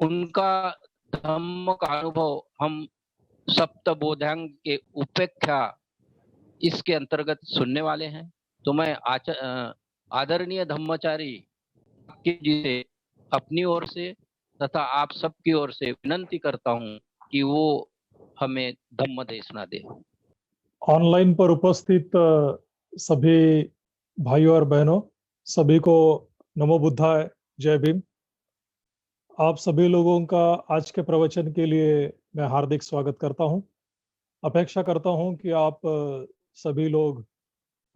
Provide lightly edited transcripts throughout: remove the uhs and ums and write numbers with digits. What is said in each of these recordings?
उनका धम्म का अनुभव हम सप्तबोधांग के उपेक्षा इसके अंतर्गत सुनने वाले हैं। तो मैं आदरणीय धम्मचारी जी से अपनी ओर से तथा आप सबकी ओर से विनंती करता हूं कि वो हमें धम्म देशना दे। ऑनलाइन पर उपस्थित सभी भाइयों और बहनों, सभी को नमो बुद्धाय, जय भीम। आप सभी लोगों का आज के प्रवचन के लिए मैं हार्दिक स्वागत करता हूं। अपेक्षा करता हूं कि आप सभी लोग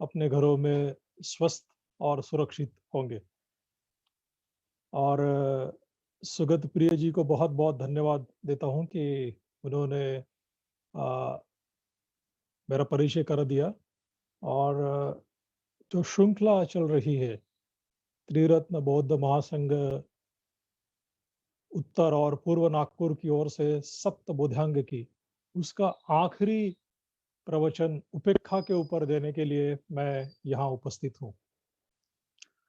अपने घरों में स्वस्थ और सुरक्षित होंगे। और सुगत प्रिय जी को बहुत बहुत धन्यवाद देता हूं कि उन्होंने मेरा परिचय कर दिया। और जो श्रृंखला चल रही है त्रिरत्न बौद्ध महासंघ उत्तर और पूर्व नागपुर की ओर से सप्त बोधांग की, उसका आखिरी प्रवचन उपेक्षा के ऊपर देने के लिए मैं यहाँ उपस्थित हूँ।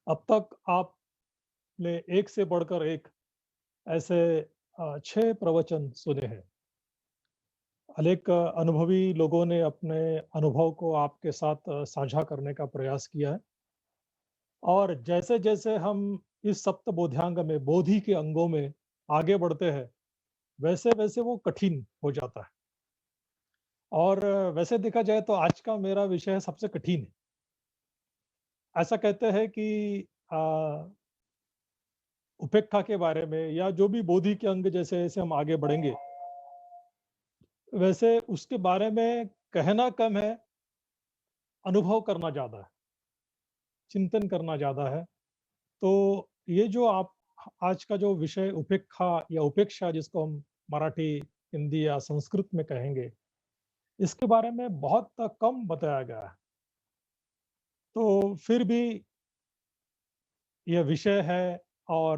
अब तक आपने एक से बढ़कर एक ऐसे 6 प्रवचन सुने हैं। अनेक अनुभवी लोगों ने अपने अनुभव को आपके साथ साझा करने का प्रयास किया है। और जैसे जैसे हम इस सप्त बोधांग में, बोधि के अंगों में आगे बढ़ते हैं, वैसे वैसे वो कठिन हो जाता है। और वैसे देखा जाए तो आज का मेरा विषय सबसे कठिन है। ऐसा कहते हैं कि उपेक्षा के बारे में या जो भी बोधि के अंग जैसे जैसे हम आगे बढ़ेंगे, वैसे उसके बारे में कहना कम है, अनुभव करना ज्यादा है, चिंतन करना ज्यादा है। तो ये जो आप आज का जो विषय उपेक्षा या उपेक्षा, जिसको हम मराठी, हिंदी या संस्कृत में कहेंगे, इसके बारे में बहुत कम बताया गया है। तो फिर भी यह विषय है और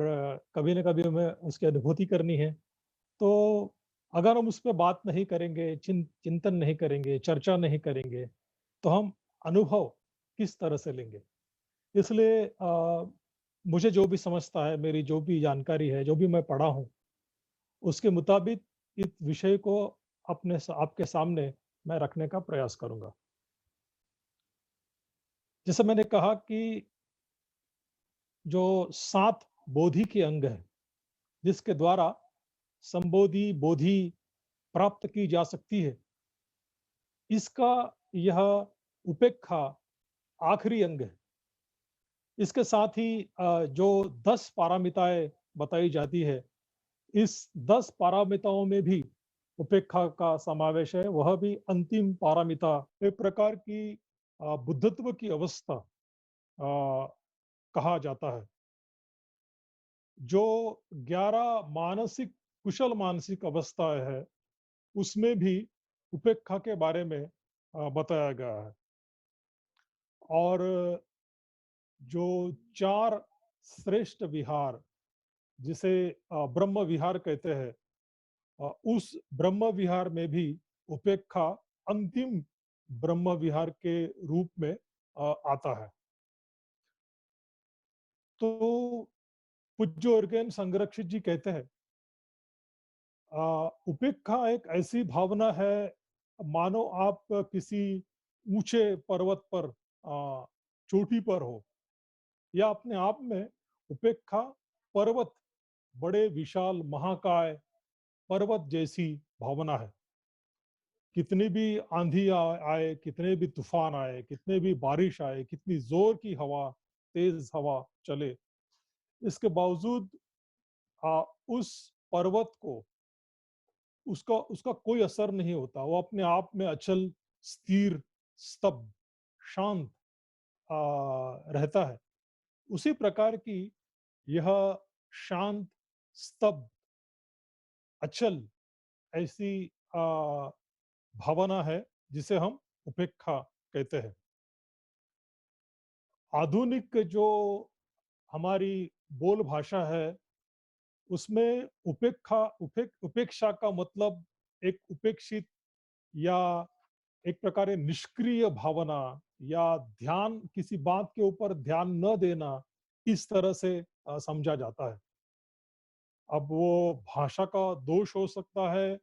कभी न कभी हमें उसकी अनुभूति करनी है। तो अगर हम उस पर बात नहीं करेंगे, चिंतन नहीं करेंगे, चर्चा नहीं करेंगे, तो हम अनुभव किस तरह से लेंगे। इसलिए मुझे जो भी समझता है, मेरी जो भी जानकारी है, जो भी मैं पढ़ा हूँ, उसके मुताबिक इस विषय को आपके सामने मैं रखने का प्रयास करूंगा। जैसे मैंने कहा कि जो 7 बोधि के अंग है, जिसके द्वारा संबोधि बोधि प्राप्त की जा सकती है, इसका यह उपेक्षा आखिरी अंग है। इसके साथ ही जो 10 पारमिताएं बताई जाती है, इस 10 पारमिताओं में भी उपेक्षा का समावेश है। वह भी अंतिम पारमिता एक प्रकार की बुद्धत्व की अवस्था कहा जाता है। जो 11 मानसिक कुशल मानसिक अवस्थाएं है, उसमें भी उपेक्षा के बारे में बताया गया है। और जो 4 श्रेष्ठ विहार, जिसे ब्रह्म विहार कहते हैं, उस ब्रह्म विहार में भी उपेक्षा अंतिम ब्रह्म विहार के रूप में आता है। तो पूज्य उर्गेन संरक्षित जी कहते हैं, उपेक्षा एक ऐसी भावना है मानो आप किसी ऊंचे पर्वत पर, चोटी पर हो, या अपने आप में उपेक्षा पर्वत, बड़े विशाल महाकाय पर्वत जैसी भावना है। कितनी भी आंधी आए, कितने भी तूफान आए, कितने भी बारिश आए, कितनी जोर की हवा, तेज हवा चले, इसके बावजूद उस पर्वत को उसका उसका कोई असर नहीं होता। वो अपने आप में अचल, स्थिर, स्तब्ध, शांत रहता है। उसी प्रकार की यह शांत, स्तब्ध, अचल ऐसी भावना है जिसे हम उपेक्षा कहते हैं। आधुनिक जो हमारी बोल भाषा है, उसमें उपेक्षा का मतलब एक उपेक्षित या एक प्रकार निष्क्रिय भावना, या ध्यान, किसी बात के ऊपर ध्यान न देना, इस तरह से समझा जाता है। अब वो भाषा का दोष हो सकता है,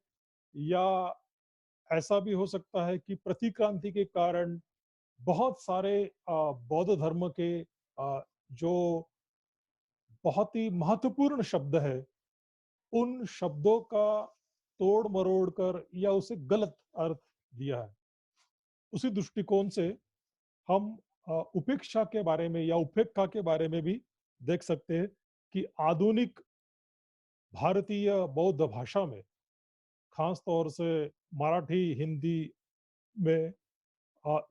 या ऐसा भी हो सकता है कि प्रतिक्रांति के कारण बहुत सारे बौद्ध धर्म के जो बहुत ही महत्वपूर्ण शब्द है, उन शब्दों का तोड़ मरोड़ कर या उसे गलत अर्थ दिया है। उसी दृष्टिकोण से हम उपेक्षा के बारे में या उपेक्षा के बारे में भी देख सकते हैं कि आधुनिक भारतीय बौद्ध भाषा में, खास तौर से मराठी, हिंदी में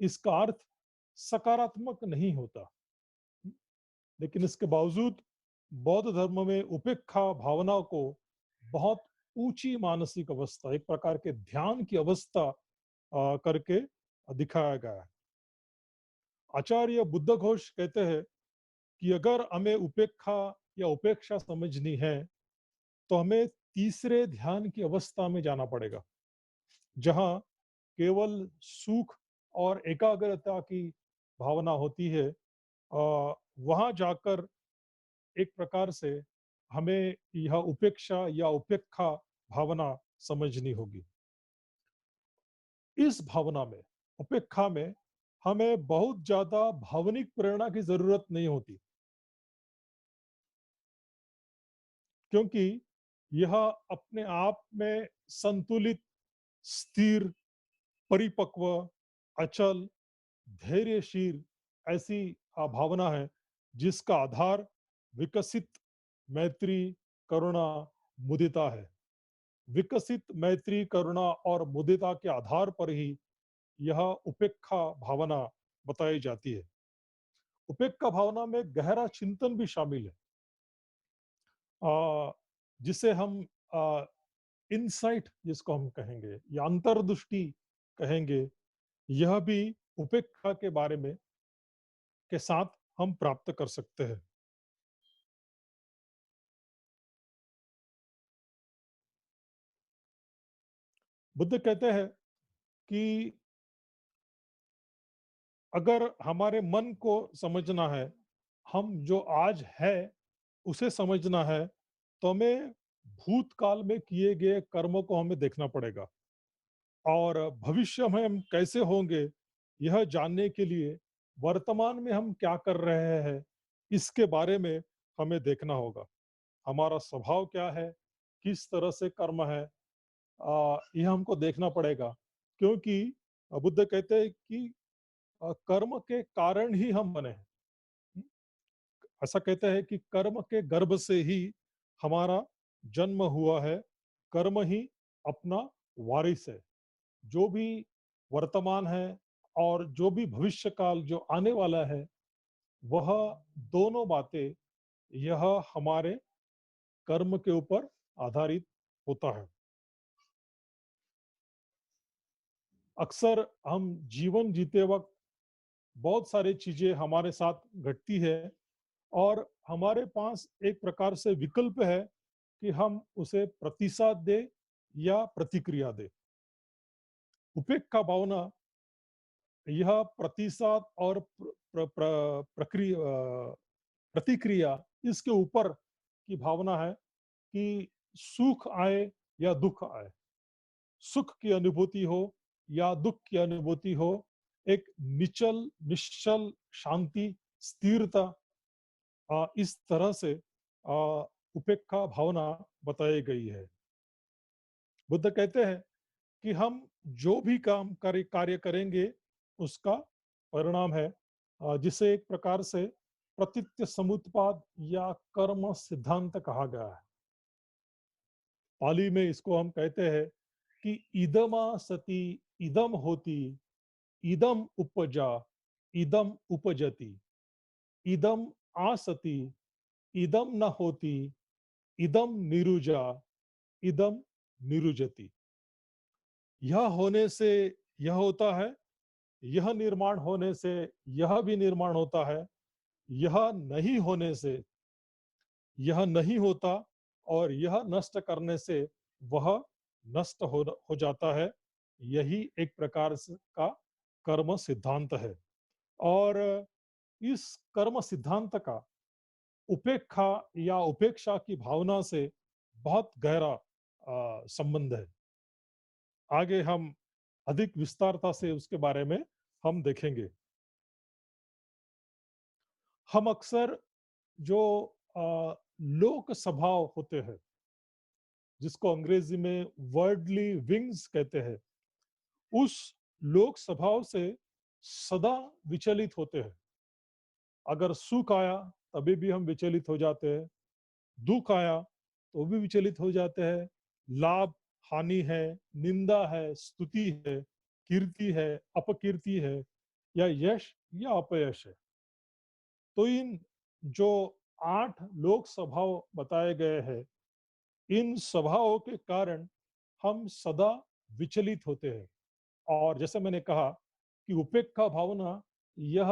इसका अर्थ सकारात्मक नहीं होता। लेकिन इसके बावजूद बौद्ध धर्म में उपेक्षा भावना को बहुत ऊंची मानसिक अवस्था, एक प्रकार के ध्यान की अवस्था करके दिखाया गया है। आचार्य बुद्ध घोष कहते हैं कि अगर हमें उपेक्षा या उपेक्षा समझनी है, तो हमें तीसरे ध्यान की अवस्था में जाना पड़ेगा, जहां केवल सुख और एकाग्रता की भावना होती है। वहां जाकर एक प्रकार से हमें यह उपेक्षा या उपेक्षा भावना समझनी होगी। इस भावना में, उपेक्षा में, हमें बहुत ज्यादा भावनिक प्रेरणा की जरूरत नहीं होती, क्योंकि यह अपने आप में संतुलित, स्थिर, परिपक्व, अचल, धैर्यशील ऐसी भावना है, जिसका आधार विकसित मैत्री, करुणा, मुदिता है। विकसित मैत्री, करुणा और मुदिता के आधार पर ही यह उपेक्षा भावना बताई जाती है। उपेक्षा भावना में गहरा चिंतन भी शामिल है, जिसे हम इंसाइट जिसको हम कहेंगे या अंतर्दृष्टि कहेंगे, यह भी उपेक्षा के बारे में के साथ हम प्राप्त कर सकते हैं। बुद्ध कहते हैं कि अगर हमारे मन को समझना है, हम जो आज है उसे समझना है, तो हमें भूतकाल में किए गए कर्मों को हमें देखना पड़ेगा, और भविष्य में हम कैसे होंगे यह जानने के लिए वर्तमान में हम क्या कर रहे हैं, इसके बारे में हमें देखना होगा। हमारा स्वभाव क्या है, किस तरह से कर्म है, यह हमको देखना पड़ेगा। क्योंकि बुद्ध कहते हैं कि कर्म के कारण ही हम बने हैं। ऐसा कहते हैं कि कर्म के गर्भ से ही हमारा जन्म हुआ है, कर्म ही अपना वारिस है। जो भी वर्तमान है और जो भी भविष्य काल जो आने वाला है, वह दोनों बातें, यह हमारे कर्म के ऊपर आधारित होता है। अक्सर हम जीवन जीते वक्त बहुत सारी चीजें हमारे साथ घटती है, और हमारे पास एक प्रकार से विकल्प है कि हम उसे प्रतिसाद दे या प्रतिक्रिया दे। उपेक्षा भावना यह प्रतिसाद और प्रतिक्रिया, इसके ऊपर की भावना है कि सुख आए या दुख आए, सुख की अनुभूति हो या दुख की अनुभूति हो, एक निचल निश्चल शांति, स्थिरता, इस तरह से उपेक्षा भावना बताई गई है। बुद्ध कहते हैं कि हम जो भी कार्य करेंगे, उसका परिणाम है, जिसे एक प्रकार से प्रतीत्य समुत्पाद या कर्म सिद्धांत कहा गया है। पाली में इसको हम कहते हैं कि इदमा सति, इदम होती, इदम उपजा, इदम उपजति, इदम आसति, इदम न होती, इदम निरुजा, इदम निरुजति। यह होने से यह होता है, यह निर्माण होने से यह भी निर्माण होता है, यह नहीं होने से यह नहीं होता, और यह नष्ट करने से वह नष्ट हो जाता है। यही एक प्रकार का कर्म सिद्धांत है। और इस कर्म सिद्धांत का उपेक्षा या उपेक्षा की भावना से बहुत गहरा संबंध है। आगे हम अधिक विस्तारता से उसके बारे में हम देखेंगे। हम अक्सर जो लोक स्वभाव होते हैं, जिसको अंग्रेजी में वर्डली विंग्स कहते हैं, उस लोक स्वभाव से सदा विचलित होते हैं। अगर सुख आया तभी भी हम विचलित हो जाते हैं, दुख आया तो भी विचलित हो जाते हैं, लाभ हानि है, निंदा है, स्तुति है, कीर्ति है, अपकीर्ति है, या यश या अपयश है। तो इन जो 8 लोक स्वभाव बताए गए हैं, इन स्वभावों के कारण हम सदा विचलित होते हैं। और जैसे मैंने कहा कि उपेक्षा भावना यह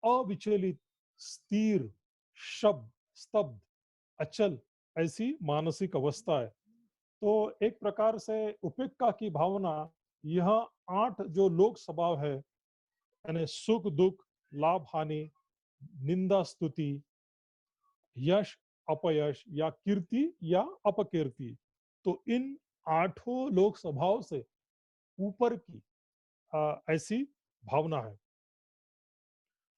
अविचलित, स्थिर, शब्द, स्तब्ध, अचल ऐसी मानसिक अवस्था है। तो एक प्रकार से उपेक्षा की भावना, यह 8 जो लोक स्वभाव है, यानी सुख दुख, लाभ हानि, निंदा स्तुति, यश अपयश, या कीर्ति या अपकीर्ति, तो इन 8 लोक स्वभाव से ऊपर की ऐसी भावना है।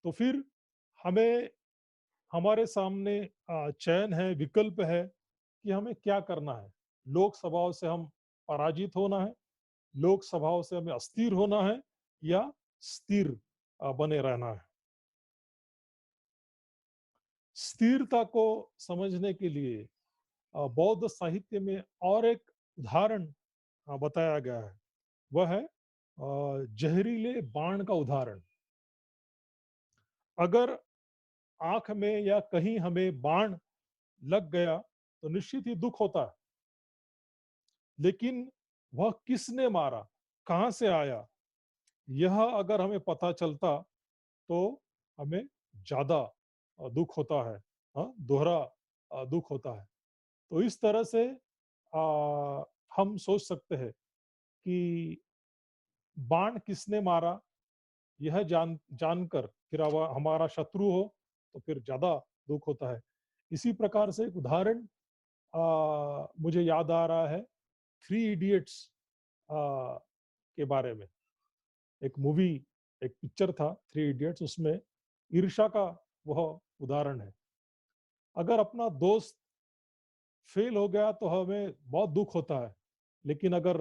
तो फिर हमें, हमारे सामने चयन है, विकल्प है कि हमें क्या करना है। लोक स्वभाव से हम पराजित होना है, लोक स्वभाव से हमें अस्थिर होना है, या स्थिर बने रहना है। स्थिरता को समझने के लिए बौद्ध साहित्य में और एक उदाहरण बताया गया है। वह है जहरीले बाण का उदाहरण। अगर आंख में या कहीं हमें बाण लग गया तो निश्चित ही दुख होता है, लेकिन वह किसने मारा, कहां से आया, यह अगर हमें पता चलता तो हमें ज्यादा दुख होता है, दोहरा दुख होता है। तो इस तरह से हम सोच सकते हैं कि बाण किसने मारा, यह जानकर फिर हमारा शत्रु हो तो फिर ज्यादा दुख होता है। इसी प्रकार से एक उदाहरण मुझे याद आ रहा है, थ्री इडियट्स के बारे में। एक मूवी, एक पिक्चर था थ्री इडियट्स, उसमें ईर्ष्या का वह उदाहरण है। अगर अपना दोस्त फेल हो गया तो हमें बहुत दुख होता है, लेकिन अगर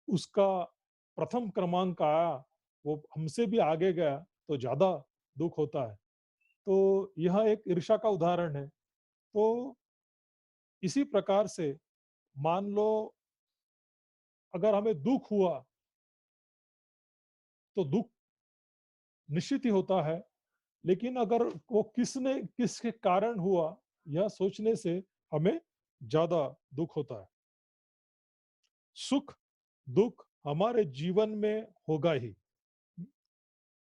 उसका प्रथम क्रमांक आया, वो हमसे भी आगे गया, तो ज्यादा दुख होता है। तो यह एक ईर्ष्या का उदाहरण है। तो इसी प्रकार से मान लो, अगर हमें दुख हुआ तो दुख निश्चित ही होता है, लेकिन अगर वो किसके कारण हुआ, यह सोचने से हमें ज्यादा दुख होता है। सुख दुख हमारे जीवन में होगा ही,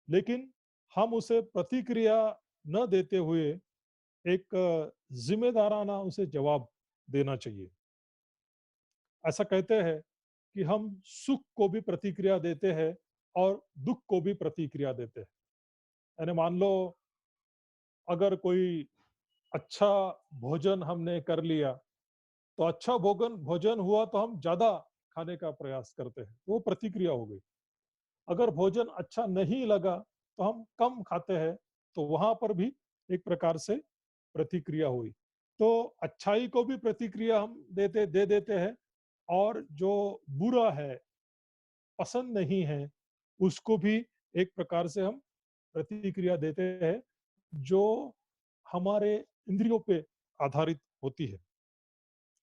लेकिन हम उसे प्रतिक्रिया न देते हुए एक जिम्मेदाराना उसे जवाब देना चाहिए। ऐसा कहते हैं कि हम सुख को भी प्रतिक्रिया देते हैं और दुख को भी प्रतिक्रिया देते हैं। यानी मान लो, अगर कोई अच्छा भोजन हमने कर लिया, तो अच्छा भोजन भोजन हुआ तो हम ज्यादा खाने का प्रयास करते हैं, वो प्रतिक्रिया हो गई। अगर भोजन अच्छा नहीं लगा तो हम कम खाते हैं, तो वहां पर भी एक प्रकार से प्रतिक्रिया हुई। तो अच्छाई को भी प्रतिक्रिया हम दे देते हैं, और जो बुरा है, पसंद नहीं है, उसको भी एक प्रकार से हम प्रतिक्रिया देते हैं, जो हमारे इंद्रियों पे आधारित होती है।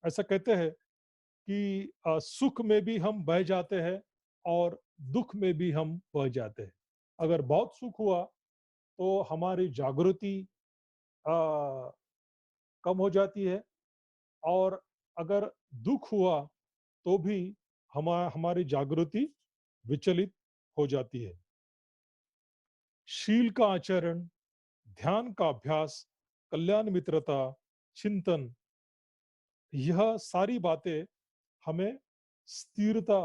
ऐसा कहते हैं कि सुख में भी हम बह जाते हैं और दुख में भी हम बह जाते हैं। अगर बहुत सुख हुआ तो हमारी जागृति अ, कम हो जाती है, और अगर दुख हुआ तो भी हमारी जागृति विचलित हो जाती है। शील का आचरण, ध्यान का अभ्यास, कल्याण मित्रता, चिंतन, यह सारी बातें हमें स्थिरता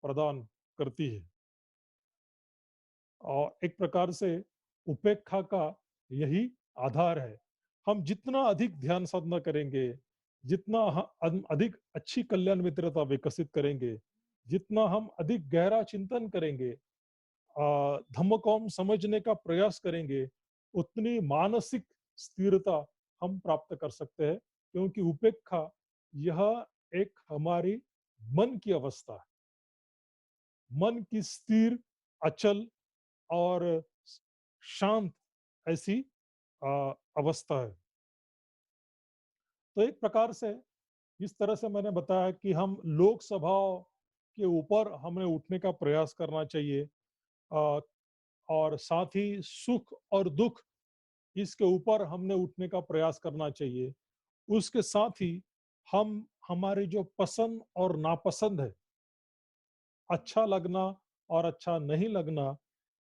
प्रदान करती है। और एक प्रकार से उपेक्षा का यही आधार है। हम जितना अधिक ध्यान साधना करेंगे, जितना हम अधिक अच्छी कल्याण मित्रता विकसित करेंगे, जितना हम अधिक गहरा चिंतन करेंगे, धम्म को हम समझने का प्रयास करेंगे, उतनी मानसिक स्थिरता हम प्राप्त कर सकते हैं, क्योंकि उपेक्षा यह एक हमारी मन की अवस्था है। मन की स्थिर, अचल और शांत ऐसी अवस्था है। तो एक प्रकार से जिस तरह से मैंने बताया कि हम लोक स्वभाव के ऊपर हमें उठने का प्रयास करना चाहिए, अ, और साथ ही सुख और दुख इसके ऊपर हमने उठने का प्रयास करना चाहिए। उसके साथ ही हम हमारी जो पसंद और नापसंद है, अच्छा लगना और अच्छा नहीं लगना,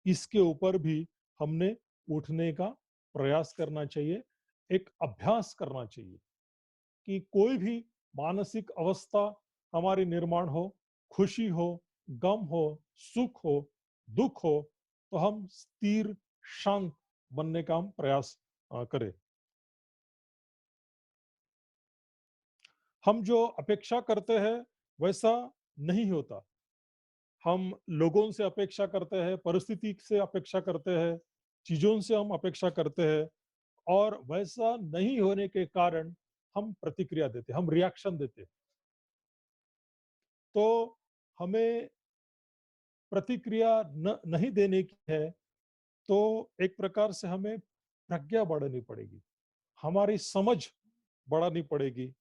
इसके ऊपर भी हमने उठने का प्रयास करना चाहिए, एक अभ्यास करना चाहिए कि कोई भी मानसिक अवस्था हमारी निर्माण हो, खुशी हो, गम हो, सुख हो, दुख हो, तो हम स्थिर, शांत बनने का हम प्रयास करें। हम जो अपेक्षा करते हैं, वैसा नहीं होता। हम लोगों से अपेक्षा करते हैं, परिस्थिति से अपेक्षा करते हैं, चीज़ों से हम अपेक्षा करते हैं और वैसा नहीं होने के कारण हम प्रतिक्रिया देते हैं, हम रिएक्शन देते हैं। तो हमें प्रतिक्रिया नहीं देने की है, तो एक प्रकार से हमें प्रज्ञा बढ़ानी पड़ेगी, हमारी समझ बढ़ानी पड़ेगी।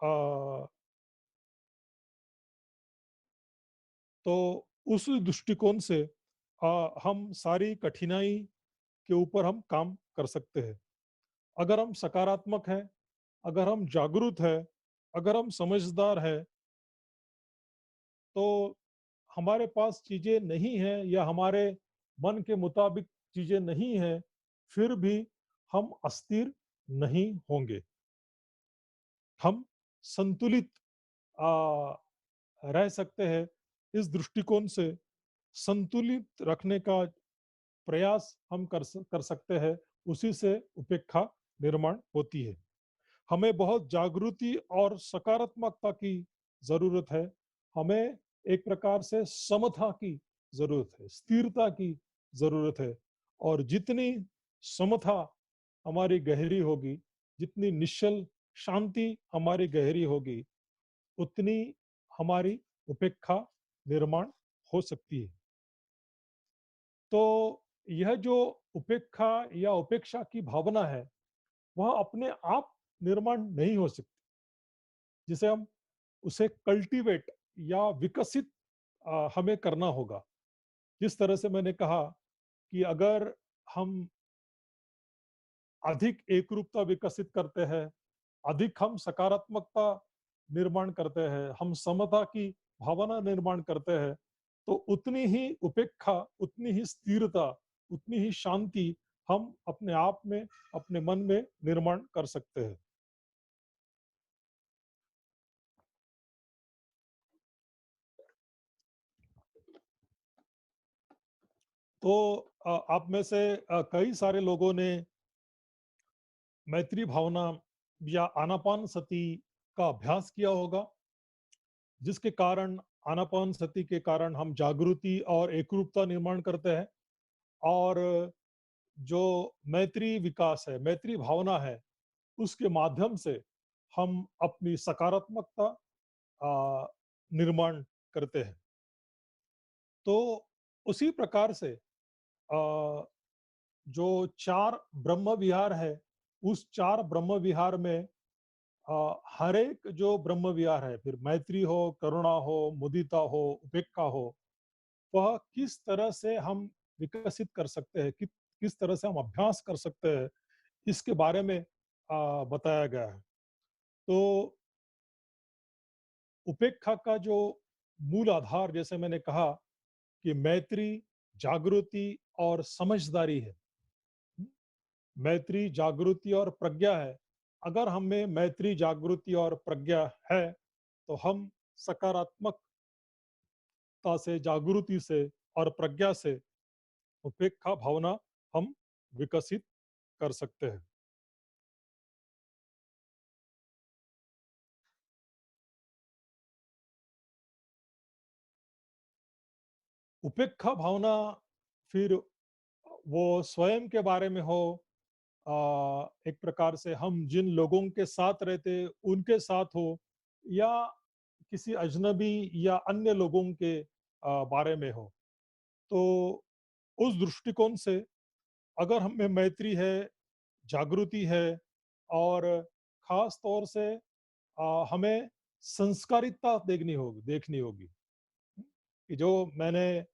अ, तो उस दृष्टिकोण से हम सारी कठिनाई के ऊपर हम काम कर सकते हैं। अगर हम सकारात्मक हैं, अगर हम जागरूक हैं, अगर हम समझदार हैं, तो हमारे पास चीज़ें नहीं हैं या हमारे मन के मुताबिक चीज़ें नहीं हैं, फिर भी हम अस्थिर नहीं होंगे। हम संतुलित अ, रह सकते हैं। इस दृष्टिकोण से संतुलित रखने का प्रयास हम कर सकते हैं, उसी से उपेक्षा निर्माण होती है। हमें बहुत जागृति और सकारात्मकता की ज़रूरत है। हमें एक प्रकार से समता की ज़रूरत है, स्थिरता की ज़रूरत है और जितनी समता हमारी गहरी होगी, जितनी निश्चल शांति हमारी गहरी होगी, उतनी हमारी उपेक्षा निर्माण हो सकती है। तो यह जो उपेक्षा या उपेक्षा की भावना है, वह अपने आप निर्माण नहीं हो सकती। जिसे हम उसे कल्टीवेट या विकसित हमें करना होगा। जिस तरह से मैंने कहा कि अगर हम अधिक एकरूपता विकसित करते हैं, अधिक हम सकारात्मकता निर्माण करते हैं, हम समता की भावना निर्माण करते हैं, तो उतनी ही उपेक्षा, उतनी ही स्थिरता, उतनी ही शांति हम अपने आप में, अपने मन में निर्माण कर सकते हैं। तो आप में से कई सारे लोगों ने मैत्री भावना या आनापानसति का अभ्यास किया होगा, जिसके कारण आनापानसति के कारण हम जागृति और एकरूपता निर्माण करते हैं और जो मैत्री विकास है, मैत्री भावना है, उसके माध्यम से हम अपनी सकारात्मकता निर्माण करते हैं। तो उसी प्रकार से जो 4 ब्रह्म विहार है, उस 4 ब्रह्म विहार में हर एक जो ब्रह्म विहार है, फिर मैत्री हो, करुणा हो, मुदिता हो, उपेक्षा हो, वह किस तरह से हम विकसित कर सकते हैं, किस तरह से हम अभ्यास कर सकते हैं, इसके बारे में बताया गया है। तो उपेक्षा का जो मूल आधार, जैसे मैंने कहा कि मैत्री, जागृति और समझदारी है। मैत्री, जागृति और प्रज्ञा है। अगर हमें मैत्री, जागृति और प्रज्ञा है, तो हम सकारात्मकता से, जागृति से और प्रज्ञा से उपेक्षा भावना हम विकसित कर सकते हैं। उपेक्षा भावना फिर वो स्वयं के बारे में हो, एक प्रकार से हम जिन लोगों के साथ रहते उनके साथ हो, या किसी अजनबी या अन्य लोगों के बारे में हो। तो उस दृष्टिकोण से अगर हमें मैत्री है, जागृति है, और खास तौर से हमें संस्कारिता देखनी होगी कि जो मैंने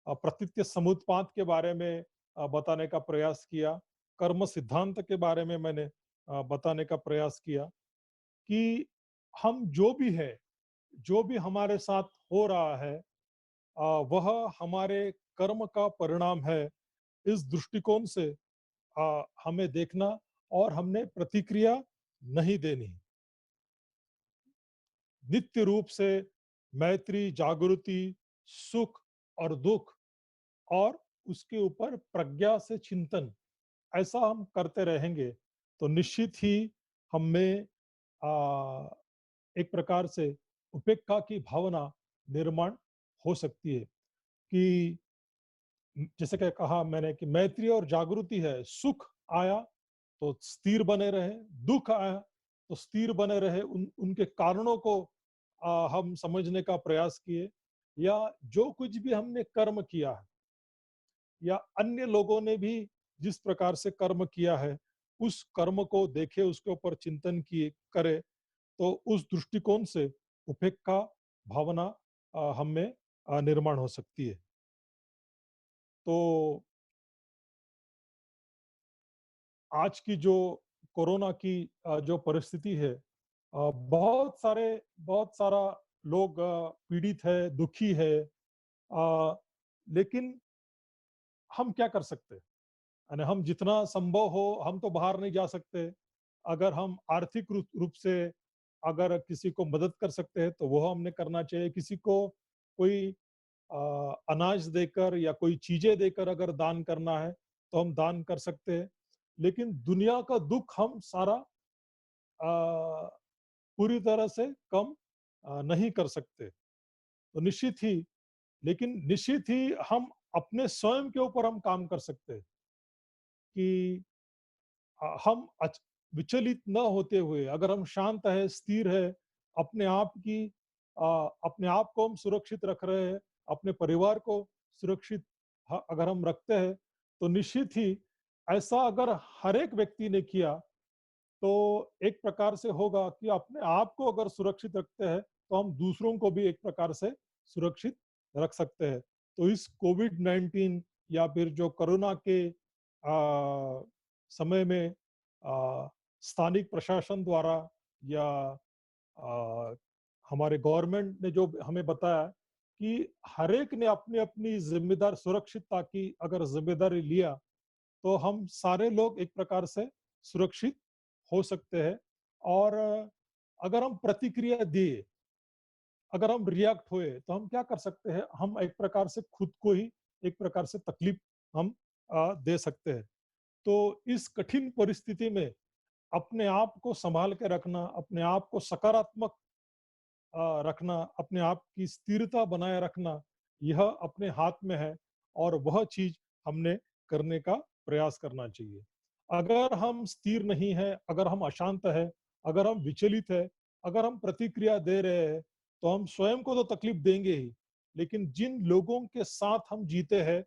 प्रतीत्य समुत्पाद के बारे में बताने का प्रयास किया, कर्म सिद्धांत के बारे में मैंने बताने का प्रयास किया कि हम जो भी है, जो भी हमारे साथ हो रहा है, वह हमारे कर्म का परिणाम है। इस दृष्टिकोण से हमें देखना, और हमने प्रतिक्रिया नहीं देनी। नित्य रूप से मैत्री, जागृति, सुख और दुख, और उसके ऊपर प्रज्ञा से चिंतन, ऐसा हम करते रहेंगे तो निश्चित ही हम में एक प्रकार से उपेक्षा की भावना निर्माण हो सकती है। कि जैसे कि कहा मैंने कि मैत्री और जागृति है, सुख आया तो स्थिर बने रहे, दुख आया तो स्थिर बने रहे, उनके कारणों को हम समझने का प्रयास किए, या जो कुछ भी हमने कर्म किया है या अन्य लोगों ने भी जिस प्रकार से कर्म किया है, उस कर्म को देखे, उसके ऊपर चिंतन किए करे, तो उस दृष्टिकोण से उपेक्षा भावना हम में निर्माण हो सकती है। तो आज की जो कोरोना की जो परिस्थिति है, बहुत सारा लोग पीड़ित है, दुखी है, लेकिन हम क्या कर सकते हैं? यानी हम जितना संभव हो, हम तो बाहर नहीं जा सकते। अगर हम आर्थिक रूप से अगर किसी को मदद कर सकते हैं तो वो हमने करना चाहिए। किसी को कोई अनाज देकर या कोई चीजें देकर अगर दान करना है तो हम दान कर सकते हैं। लेकिन दुनिया का दुख हम सारा पूरी तरह से कम नहीं कर सकते। तो निश्चित ही हम अपने स्वयं के ऊपर हम काम कर सकते हैं कि हम विचलित न होते हुए, अगर हम शांत है, स्थिर है, अपने आप की अपने आप को हम सुरक्षित रख रहे हैं, अपने परिवार को सुरक्षित अगर हम रखते हैं, तो निश्चित ही ऐसा अगर हर एक व्यक्ति ने किया, तो एक प्रकार से होगा कि अपने आप को अगर सुरक्षित रखते हैं, तो हम दूसरों को भी एक प्रकार से सुरक्षित रख सकते हैं। तो इस कोविड-19 या फिर जो कोरोना के समय में स्थानिक प्रशासन द्वारा या अ, हमारे गवर्नमेंट ने जो हमें बताया कि हर एक ने अपनी-अपनी ज़िम्मेदार सुरक्षितता की अगर ज़िम्मेदारी लिया, तो हम सारे लोग एक प्रकार से सुरक्षित हो सकते हैं। और अगर हम प्रतिक्रिया दिए, अगर हम रिएक्ट हुए, तो हम क्या कर सकते हैं? हम एक प्रकार से खुद को ही एक प्रकार से तकलीफ हम दे सकते हैं। तो इस कठिन परिस्थिति में अपने आप को संभाल के रखना, अपने आप को सकारात्मक रखना, अपने आप की स्थिरता बनाए रखना, यह अपने हाथ में है, और वह चीज़ हमने करने का प्रयास करना चाहिए। अगर हम स्थिर नहीं हैं, अगर हम अशांत हैं, अगर हम विचलित हैं, अगर हम प्रतिक्रिया दे रहे हैं, तो हम स्वयं को तो तकलीफ देंगे ही, लेकिन जिन लोगों के साथ हम जीते हैं,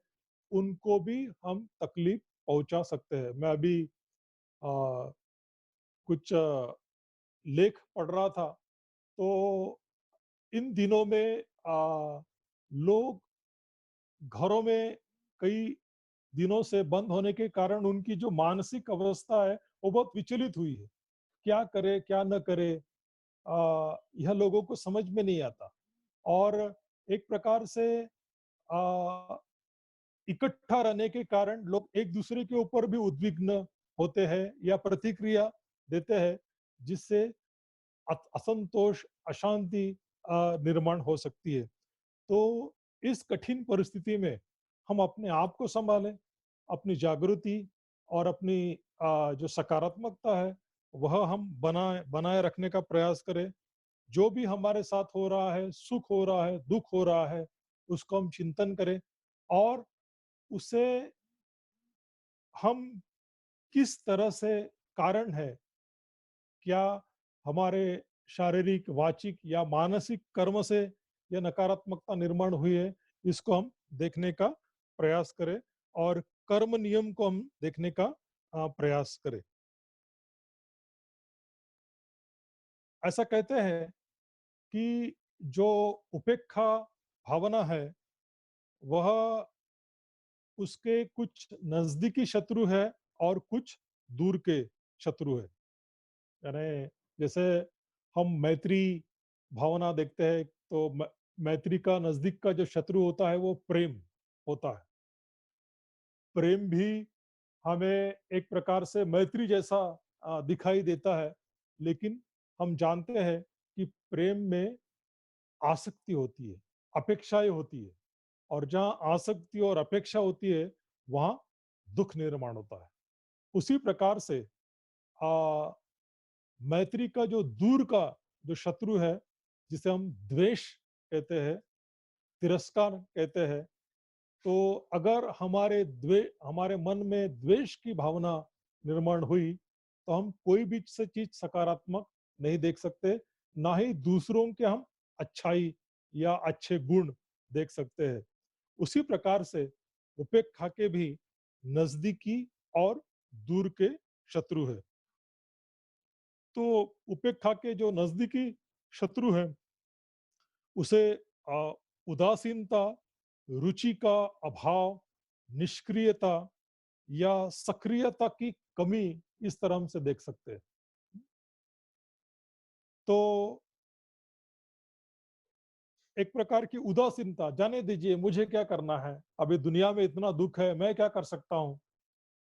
उनको भी हम तकलीफ पहुँचा सकते हैं। मैं अभी अ, कुछ लेख पढ़ रहा था, तो इन दिनों में लोग घरों में कई दिनों से बंद होने के कारण उनकी जो मानसिक अवस्था है, वो बहुत विचलित हुई है। क्या करे, क्या न करे, यह लोगों को समझ में नहीं आता। और एक प्रकार से अ, इकट्ठा रहने के कारण लोग एक दूसरे के ऊपर भी उद्विग्न होते हैं या प्रतिक्रिया देते हैं, जिससे असंतोष, अशांति निर्माण हो सकती है। तो इस कठिन परिस्थिति में हम अपने आप को संभालें, अपनी जागृति और अपनी जो सकारात्मकता है, वह हम बनाए बनाए रखने का प्रयास करें। जो भी हमारे साथ हो रहा है, सुख हो रहा है, दुख हो रहा है, उसको हम चिंतन करें और उसे हम किस तरह से कारण है, क्या हमारे शारीरिक, वाचिक या मानसिक कर्म से यह नकारात्मकता निर्माण हुई है, इसको हम देखने का प्रयास करें और कर्म नियम को हम देखने का प्रयास करें। ऐसा कहते हैं कि जो उपेक्षा भावना है, वह उसके कुछ नज़दीकी शत्रु है और कुछ दूर के शत्रु है। यानी जैसे हम मैत्री भावना देखते हैं, तो मैत्री का नज़दीक का जो शत्रु होता है वो प्रेम होता है। प्रेम भी हमें एक प्रकार से मैत्री जैसा दिखाई देता है, लेकिन हम जानते हैं कि प्रेम में आसक्ति होती है, अपेक्षाएँ होती है और जहाँ आसक्ति और अपेक्षा होती है, वहाँ दुःख निर्माण होता है। उसी प्रकार से अ, मैत्री का जो दूर का जो शत्रु है, जिसे हम द्वेष कहते हैं, तिरस्कार कहते हैं, तो अगर हमारे मन में द्वेष की भावना निर्माण हुई, तो हम कोई भी चीज़ सकारात्मक नहीं देख सकते, ना ही दूसरों के हम अच्छाई या अच्छे गुण देख सकते हैं। उसी प्रकार से उपेक्षा के भी नज़दीकी और दूर के शत्रु हैं। तो उपेक्षा के जो नज़दीकी शत्रु हैं, उसे उदासीनता, रुचि का अभाव, निष्क्रियता या सक्रियता की कमी, इस तरह हम से देख सकते हैं। तो एक प्रकार की उदासीनता, जाने दीजिए मुझे क्या करना है, अभी दुनिया में इतना दुख है, मैं क्या कर सकता हूँ।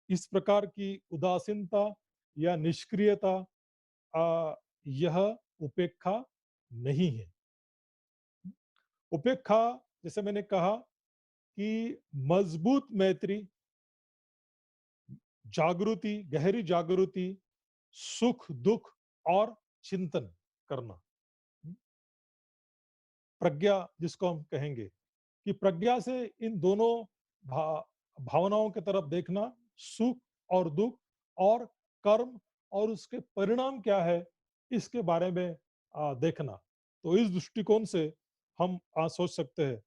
इस प्रकार की उदासीनता या निष्क्रियता यह उपेक्षा नहीं है। उपेक्षा, जैसे मैंने कहा कि मजबूत मैत्री, जागृति, गहरी जागृति, सुख दुख और चिंतन करना, प्रज्ञा जिसको हम कहेंगे, कि प्रज्ञा से इन दोनों भा, भावनाओं की तरफ देखना, सुख और दुख और कर्म और उसके परिणाम क्या है, इसके बारे में देखना। तो इस दृष्टिकोण से हम सोच सकते हैं।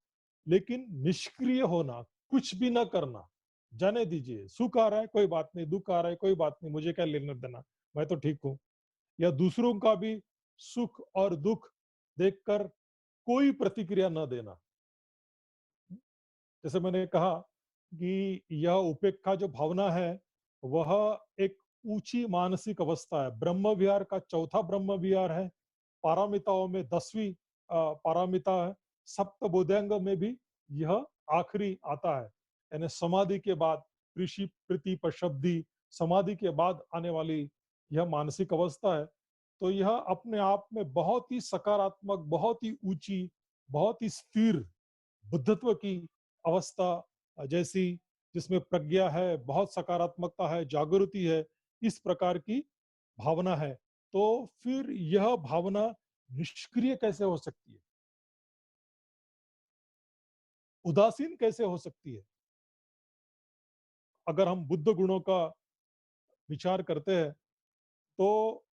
लेकिन निष्क्रिय होना, कुछ भी ना करना, जाने दीजिए, सुख आ रहा है कोई बात नहीं, दुख आ रहा है कोई बात नहीं, मुझे क्या लेना देना, मैं तो ठीक हूँ। या दूसरों का भी सुख और दुख देखकर कोई प्रतिक्रिया न देना। जैसे मैंने कहा कि यह उपेक्षा जो भावना है, वह एक ऊंची मानसिक अवस्था है। ब्रह्म विहार का चौथा ब्रह्म विहार है। पारमिताओं में 10वीं पारमिता है। सप्त बोधांग में भी यह आखिरी आता है। यानी समाधि के बाद ऋषि प्रीति पशब्दी, समाधि के बाद आने वाली यह मानसिक अवस्था है। तो यह अपने आप में बहुत ही सकारात्मक, बहुत ही ऊंची, बहुत ही स्थिर बुद्धत्व की अवस्था जैसी, जिसमें प्रज्ञा है, बहुत सकारात्मकता है, जागृति है, इस प्रकार की भावना है। तो फिर यह भावना निष्क्रिय कैसे हो सकती है? उदासीन कैसे हो सकती है? अगर हम बुद्ध गुणों का विचार करते हैं, तो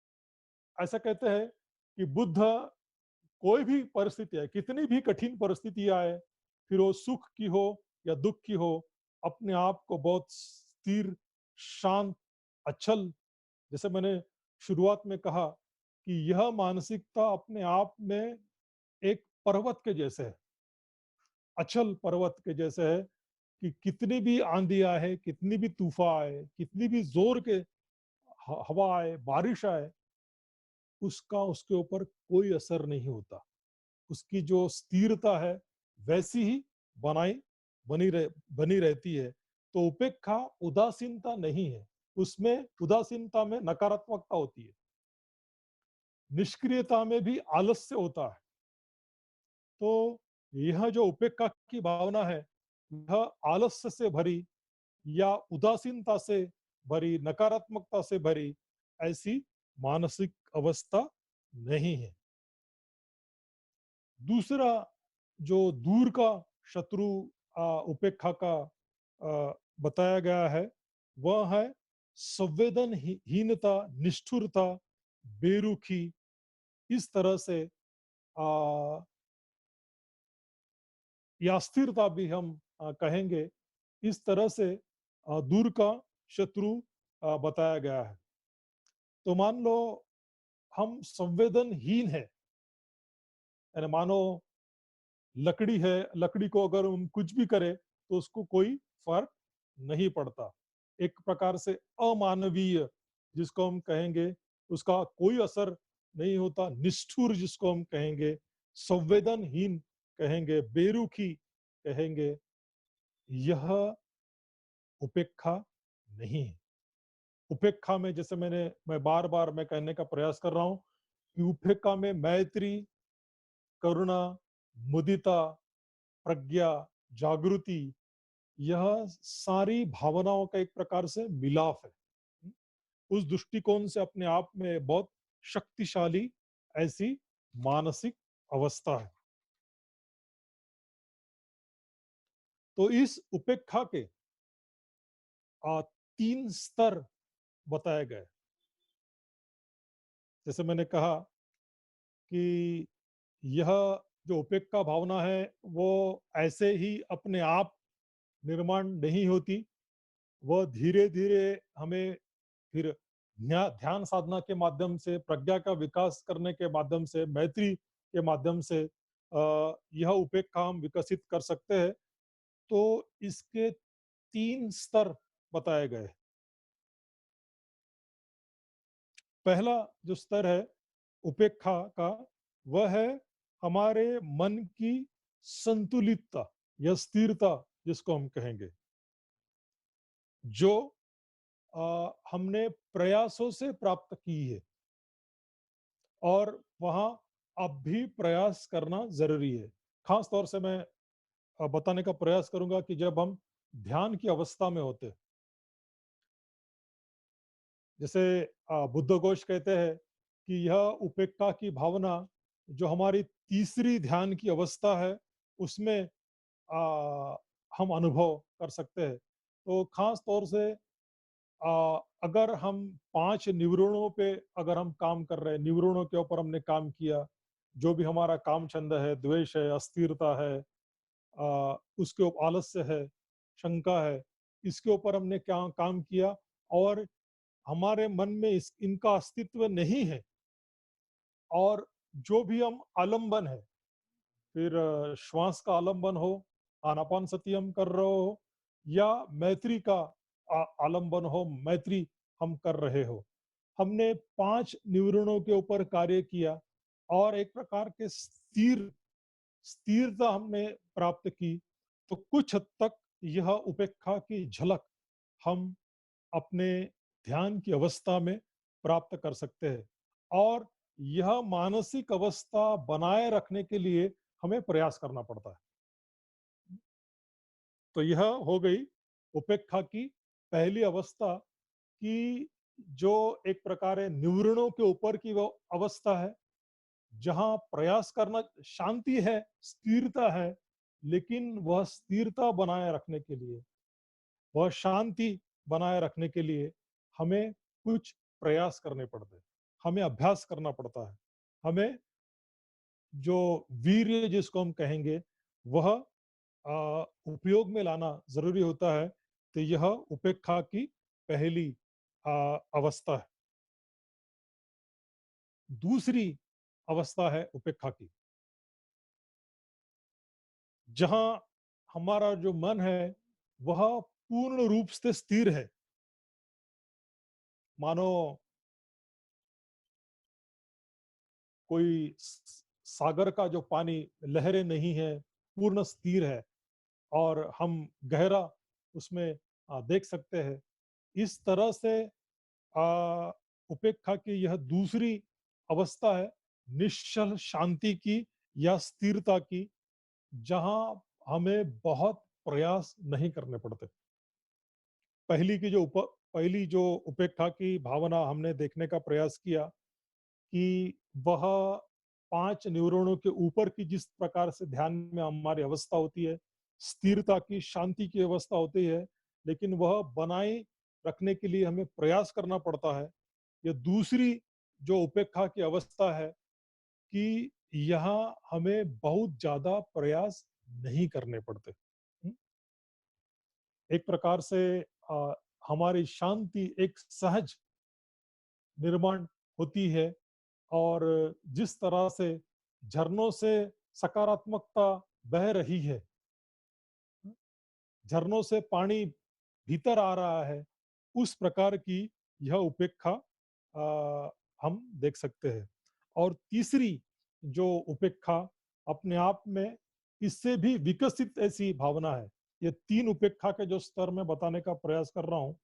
ऐसा कहते हैं कि बुद्ध कोई भी परिस्थिति है, कितनी भी कठिन परिस्थिति आए, फिर वो सुख की हो या दुख की हो, अपने आप को बहुत स्थिर, शांत, अचल, जैसे मैंने शुरुआत में कहा कि यह मानसिकता अपने आप में एक पर्वत के जैसे है, अचल पर्वत के जैसे है, कि कितनी भी आंधी आए, कितनी भी तूफान आए, कितनी भी जोर के हवा आए, बारिश आए, उसका उसके ऊपर कोई असर नहीं होता। उसकी जो स्थिरता है, वैसी ही बनाई बनी रहती है। तो उपेक्षा उदासीनता नहीं है, उसमें उदासीनता में नकारात्मकता होती है, निष्क्रियता में भी आलस्य होता है। तो यह जो उपेक्षा की भावना है, यह आलस्य से भरी या उदासीनता से भरी, नकारात्मकता से भरी ऐसी मानसिक अवस्था नहीं है। दूसरा जो दूर का शत्रु उपेक्षा का बताया गया है, वह है संवेदनहीनता, निष्ठुरता, बेरुखी। इस तरह से आ, या स्थिरता भी हम कहेंगे, इस तरह से दूर का शत्रु बताया गया है। तो मान लो हम संवेदनहीन है, यानी मानो लकड़ी है, लकड़ी को अगर हम कुछ भी करें तो उसको कोई फर्क नहीं पड़ता। एक प्रकार से अमानवीय जिसको हम कहेंगे, उसका कोई असर नहीं होता। निष्ठुर जिसको हम कहेंगे, संवेदनहीन कहेंगे, बेरुखी कहेंगे, यह उपेक्षा नहीं है। उपेक्षा में जैसे मैं बार बार मैं कहने का प्रयास कर रहा हूं कि उपेक्षा में मैत्री, करुणा, मुदिता, प्रज्ञा, जागृति, यह सारी भावनाओं का एक प्रकार से मिलाप है। उस दृष्टिकोण से अपने आप में बहुत शक्तिशाली ऐसी मानसिक अवस्था है। तो इस उपेक्षा के 3 स्तर बताए गए। जैसे मैंने कहा कि यह जो उपेक्षा भावना है वो ऐसे ही अपने आप निर्माण नहीं होती, वह धीरे धीरे हमें फिर ध्यान साधना के माध्यम से, प्रज्ञा का विकास करने के माध्यम से, मैत्री के माध्यम से यह उपेक्षा हम विकसित कर सकते हैं। तो इसके 3 स्तर बताए गए। पहला जो स्तर है उपेक्षा का, वह है हमारे मन की संतुलितता या स्थिरता जिसको हम कहेंगे, जो हमने प्रयासों से प्राप्त की है और वहाँ अब भी प्रयास करना जरूरी है। खास तौर से मैं बताने का प्रयास करूंगा कि जब हम ध्यान की अवस्था में होते, जैसे बुद्ध घोष कहते हैं कि यह उपेक्षा की भावना जो हमारी तीसरी ध्यान की अवस्था है, उसमें हम अनुभव कर सकते हैं। तो खास तौर से अगर हम 5 निवरणों पे अगर हम काम कर रहे हैं, निवरणों के ऊपर हमने काम किया, जो भी हमारा काम छंद है, द्वेष है, अस्थिरता है, उसके ऊपर आलस्य है, शंका है, इसके ऊपर हमने क्या काम किया और हमारे मन में इनका अस्तित्व नहीं है, और जो भी हम आलंबन है, फिर श्वास का आलंबन हो, आनापान सती हम कर रहे हो, या मैत्री का आलंबन हो, मैत्री हम कर रहे हो, हमने 5 निवरणों के ऊपर कार्य किया और एक प्रकार के स्थिरता हमने प्राप्त की, तो कुछ हद तक यह उपेक्षा की झलक हम अपने ध्यान की अवस्था में प्राप्त कर सकते हैं। और यह मानसिक अवस्था बनाए रखने के लिए हमें प्रयास करना पड़ता है। तो यह हो गई उपेक्षा की पहली अवस्था की, जो एक प्रकार है निवरणों के ऊपर की वो अवस्था है, जहां प्रयास करना, शांति है, स्थिरता है, लेकिन वह स्थिरता बनाए रखने के लिए, वह शांति बनाए रखने के लिए हमें कुछ प्रयास करने पड़ते हैं, हमें अभ्यास करना पड़ता है, हमें जो वीर्य जिसको हम कहेंगे वह उपयोग में लाना जरूरी होता है। तो यह उपेक्षा की पहली अवस्था है। दूसरी अवस्था है उपेक्षा की, जहां हमारा जो मन है वह पूर्ण रूप से स्थिर है। मानो कोई सागर का जो पानी, लहरें नहीं है, पूर्ण स्थिर है और हम गहरा उसमें देख सकते हैं। इस तरह से उपेक्षा की यह दूसरी अवस्था है, निश्चल शांति की या स्थिरता की, जहां हमें बहुत प्रयास नहीं करने पड़ते। पहली जो उपेक्षा की भावना हमने देखने का प्रयास किया कि वह 5 न्यूरॉनों के ऊपर की जिस प्रकार से ध्यान में हमारी अवस्था होती है, स्थिरता की, शांति की अवस्था होती है, लेकिन वह बनाए रखने के लिए हमें प्रयास करना पड़ता है। ये दूसरी जो उपेक्षा की अवस्था है कि यहाँ हमें बहुत ज़्यादा प्रयास नहीं करने पड़ते। हुँ? एक प्रकार से अ, हमारी शांति एक सहज निर्माण होती है और जिस तरह से झरनों से सकारात्मकता बह रही है, झरनों से पानी भीतर आ रहा है, उस प्रकार की यह उपेक्षा हम देख सकते हैं। और तीसरी जो उपेक्षा अपने आप में इससे भी विकसित ऐसी भावना है। ये 3 उपेक्षा के जो स्तर मैं बताने का प्रयास कर रहा हूँ,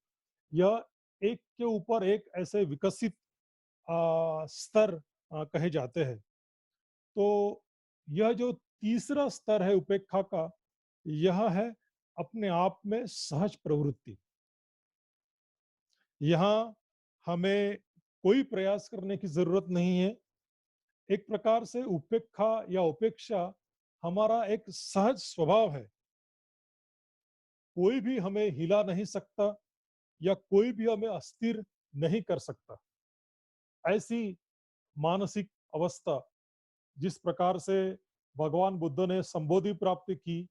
यह एक के ऊपर एक ऐसे विकसित स्तर कहे जाते हैं। तो यह जो तीसरा स्तर है उपेक्षा का, यह है अपने आप में सहज प्रवृत्ति। यहाँ हमें कोई प्रयास करने की ज़रूरत नहीं है। एक प्रकार से उपेक्षा या उपेक्षा हमारा एक सहज स्वभाव है। कोई भी हमें हिला नहीं सकता या कोई भी हमें अस्थिर नहीं कर सकता। ऐसी मानसिक अवस्था जिस प्रकार से भगवान बुद्ध ने संबोधि प्राप्त की,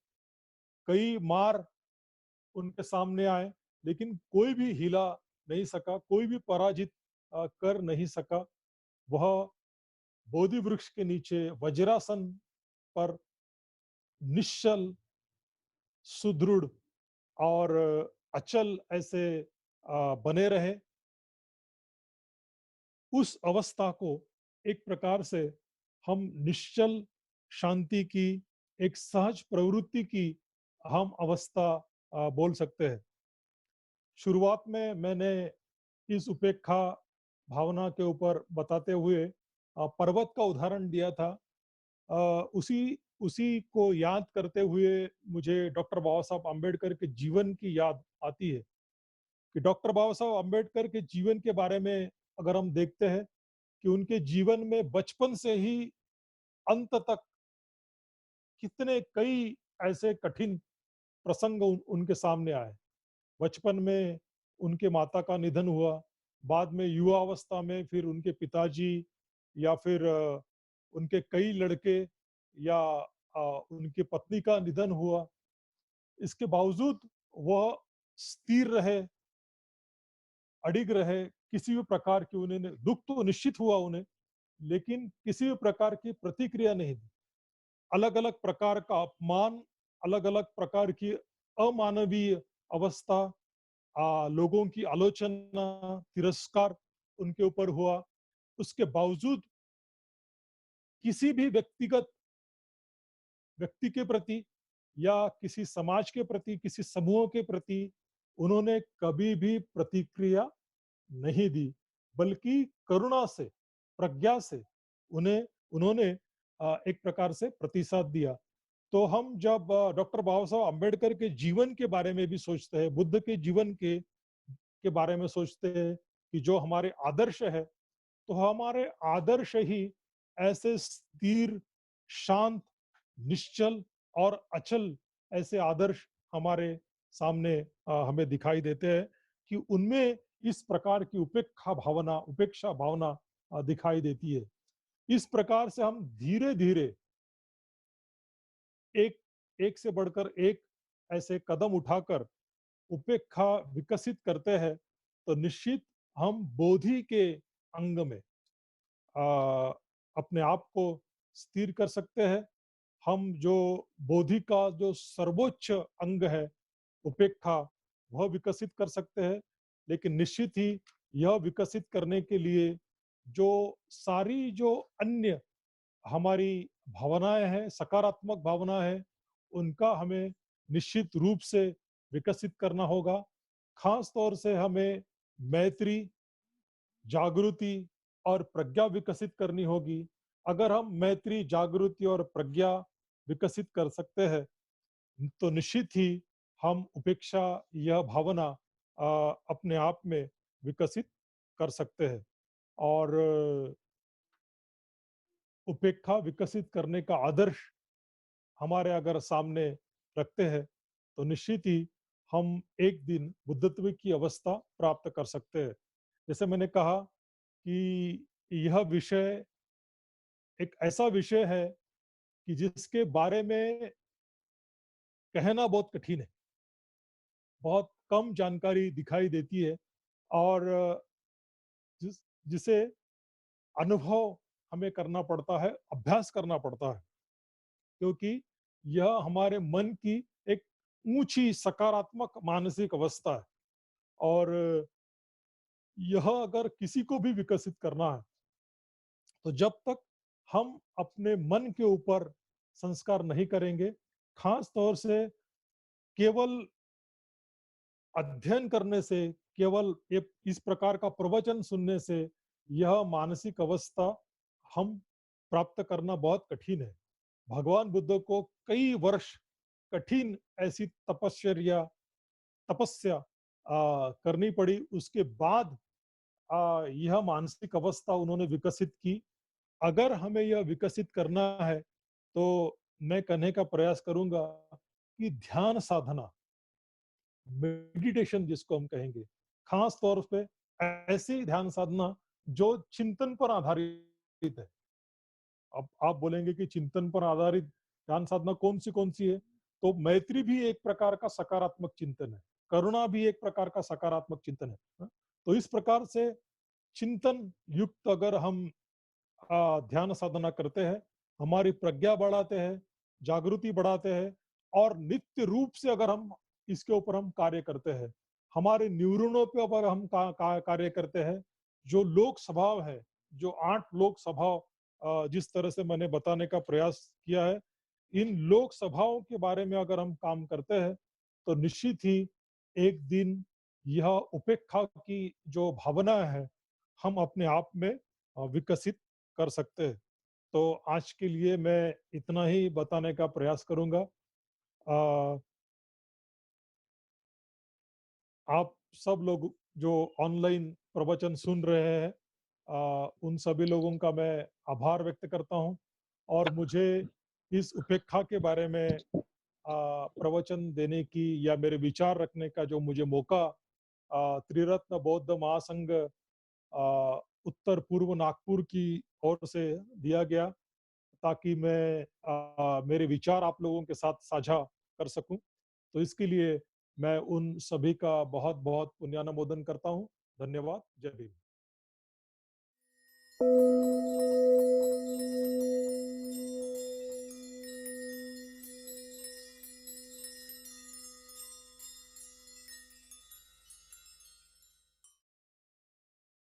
कई मार उनके सामने आए, लेकिन कोई भी हिला नहीं सका, कोई भी पराजित कर नहीं सका। वह बोधि वृक्ष के नीचे वज्रासन पर निश्चल, सुदृढ़ और अचल ऐसे बने रहे। उस अवस्था को एक प्रकार से हम निश्चल शांति की, एक सहज प्रवृत्ति की हम अवस्था बोल सकते हैं। शुरुआत में मैंने इस उपेक्षा भावना के ऊपर बताते हुए पर्वत का उदाहरण दिया था। उसी उसी को याद करते हुए मुझे डॉक्टर बाबा साहब अम्बेडकर के जीवन की याद आती है कि डॉक्टर बाबा साहब अम्बेडकर के जीवन के बारे में अगर हम देखते हैं कि उनके जीवन में बचपन से ही अंत तक कितने कई ऐसे कठिन प्रसंग उनके सामने आए। बचपन में उनके माता का निधन हुआ, बाद में युवावस्था में फिर उनके पिताजी या फिर उनके कई लड़के या उनकी पत्नी का निधन हुआ। इसके बावजूद वह स्थिर रहे, अडिग रहे, किसी भी प्रकार की उन्हें दुःख तो निश्चित हुआ उन्हें, लेकिन किसी भी प्रकार की प्रतिक्रिया नहीं दी। अलग-अलग प्रकार का अपमान, अलग-अलग प्रकार की अमानवीय अवस्था, लोगों की आलोचना, तिरस्कार उनके ऊपर हुआ। उसके बावजूद किसी भी व्यक्ति के प्रति या किसी समाज के प्रति, किसी समूह के प्रति उन्होंने कभी भी प्रतिक्रिया नहीं दी, बल्कि करुणा से, प्रज्ञा से उन्हें उन्होंने एक प्रकार से प्रतिसाद दिया। तो हम जब डॉक्टर बाबा साहब अम्बेडकर के जीवन के बारे में भी सोचते हैं, बुद्ध के जीवन के बारे में सोचते हैं कि जो हमारे आदर्श है, तो हमारे आदर्श ही ऐसे स्थिर, शांत, निश्चल और अचल ऐसे आदर्श हमारे सामने हमें दिखाई देते हैं कि उनमें इस प्रकार की उपेक्षा भावना दिखाई देती है। इस प्रकार से हम धीरे-धीरे एक एक से बढ़कर एक ऐसे कदम उठाकर उपेक्षा विकसित करते हैं, तो निश्चित हम बोधि के अंग में अपने आप को स्थिर कर सकते हैं। हम जो बोधि का जो सर्वोच्च अंग है, उपेक्षा, वह विकसित कर सकते हैं। लेकिन निश्चित ही यह विकसित करने के लिए जो सारी जो अन्य हमारी भावनाएँ हैं, सकारात्मक भावना है, उनका हमें निश्चित रूप से विकसित करना होगा। ख़ास तौर से हमें मैत्री, जागृति और प्रज्ञा विकसित करनी होगी। अगर हम मैत्री, जागृति और प्रज्ञा विकसित कर सकते हैं, तो निश्चित ही हम उपेक्षा यह भावना अपने आप में विकसित कर सकते हैं। और उपेक्षा विकसित करने का आदर्श हमारे अगर सामने रखते हैं, तो निश्चित ही हम एक दिन बुद्धत्व की अवस्था प्राप्त कर सकते हैं। जैसे मैंने कहा कि यह विषय एक ऐसा विषय है कि जिसके बारे में कहना बहुत कठिन है। बहुत कम जानकारी दिखाई देती है और जिसे अनुभव हमें करना पड़ता है, अभ्यास करना पड़ता है, क्योंकि यह हमारे मन की एक ऊँची सकारात्मक मानसिक अवस्था है और यह अगर किसी को भी विकसित करना है, तो जब तक हम अपने मन के ऊपर संस्कार नहीं करेंगे, खास तौर से केवल अध्ययन करने से, केवल एक इस प्रकार का प्रवचन सुनने से यह मानसिक अवस्था हम प्राप्त करना बहुत कठिन है। भगवान बुद्ध को कई वर्ष कठिन ऐसी तपस्या करनी पड़ी। उसके बाद यह मानसिक अवस्था उन्होंने विकसित की। अगर हमें यह विकसित करना है, तो मैं कहने का प्रयास करूँगा कि ध्यान साधना, मेडिटेशन जिसको हम कहेंगे, खास तौर पे ऐसी ध्यान साधना जो चिंतन पर आधारित है। अब आप बोलेंगे कि चिंतन पर आधारित ध्यान साधना कौन सी है? तो मैत्री भी एक प्रकार का सकारात्मक चिंतन है, करुणा भी एक प्रकार का सकारात्मक चिंतन है। तो इस प्रकार से चिंतन युक्त अगर हम ध्यान साधना करते हैं, हमारी प्रज्ञा बढ़ाते हैं, जागृति बढ़ाते हैं और नित्य रूप से अगर हम इसके ऊपर हम कार्य करते हैं, हमारे न्यूरॉनों पे अगर हम कार्य करते हैं, जो लोक स्वभाव है, जो 8 लोक स्वभाव जिस तरह से मैंने बताने का प्रयास किया है, इन लोक स्वभावों के बारे में अगर हम काम करते हैं, तो निश्चित ही एक दिन यह उपेक्षा की जो भावना है, हम अपने आप में विकसित कर सकते हैं। तो आज के लिए मैं इतना ही बताने का प्रयास करूँगा। अ, आप सब लोग जो ऑनलाइन प्रवचन सुन रहे हैं, उन सभी लोगों का मैं आभार व्यक्त करता हूँ और मुझे इस उपेक्षा के बारे में प्रवचन देने की या मेरे विचार रखने का जो मुझे मौका त्रिरत्न बौद्ध महासंघ उत्तर पूर्व नागपुर की ओर से दिया गया, ताकि मैं मेरे विचार आप लोगों के साथ साझा कर सकूं। तो इसके लिए मैं उन सभी का बहुत-बहुत पुण्यानुमोदन करता हूं। धन्यवाद। जय भीम।